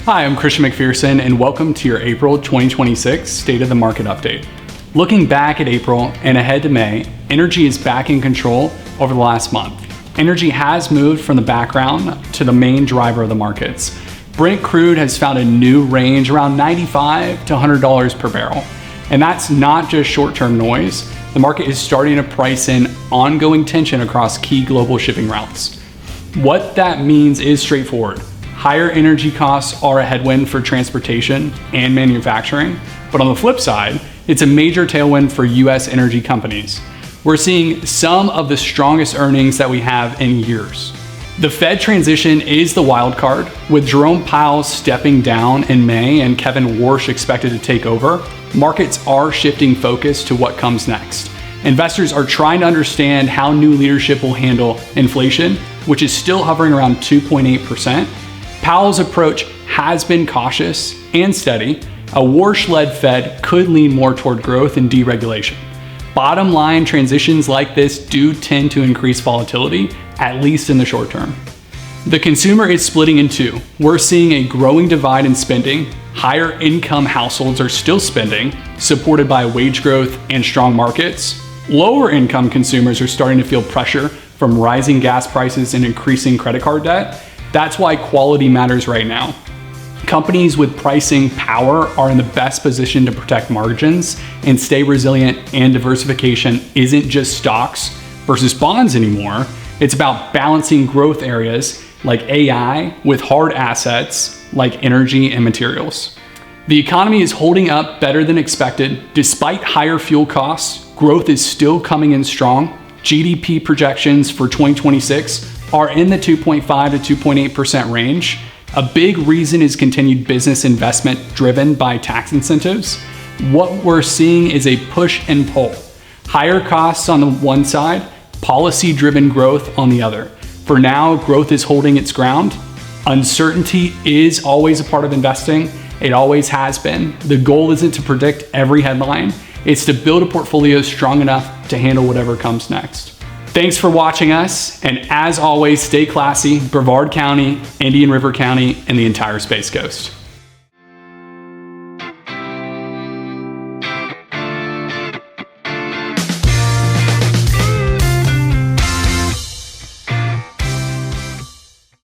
Hi, I'm Christian McPherson, and welcome to your April 2026 State of the Market Update. Looking back at April and ahead to May, energy is back in control over the last month. Energy has moved from the background to the main driver of the markets. Brent crude has found a new range around $95 to $100 per barrel. And that's not just short-term noise. The market is starting to price in ongoing tension across key global shipping routes. What that means is straightforward. Higher energy costs are a headwind for transportation and manufacturing, but on the flip side, it's a major tailwind for US energy companies. We're seeing some of the strongest earnings that we have in years. The Fed transition is the wild card, with Jerome Powell stepping down in May and Kevin Warsh expected to take over. Markets are shifting focus to what comes next. Investors are trying to understand how new leadership will handle inflation, which is still hovering around 2.8%. Powell's approach has been cautious and steady. A Warsh-led Fed could lean more toward growth and deregulation. Bottom line, transitions like this do tend to increase volatility, at least in the short term. The consumer is splitting in two. We're seeing a growing divide in spending. Higher income households are still spending, supported by wage growth and strong markets. Lower income consumers are starting to feel pressure from rising gas prices and increasing credit card debt. That's why quality matters right now. Companies with pricing power are in the best position to protect margins and stay resilient, and diversification isn't just stocks versus bonds anymore. It's about balancing growth areas like AI with hard assets like energy and materials. The economy is holding up better than expected. Despite higher fuel costs, growth is still coming in strong. GDP projections for 2026 are in the 2.5 to 2.8% range. A big reason is continued business investment driven by tax incentives. What we're seeing is a push and pull. Higher costs on the one side, policy-driven growth on the other. For now, growth is holding its ground. Uncertainty is always a part of investing. It always has been. The goal isn't to predict every headline. It's to build a portfolio strong enough to handle whatever comes next. Thanks for watching us, and as always, stay classy, Brevard County, Indian River County, and the entire Space Coast.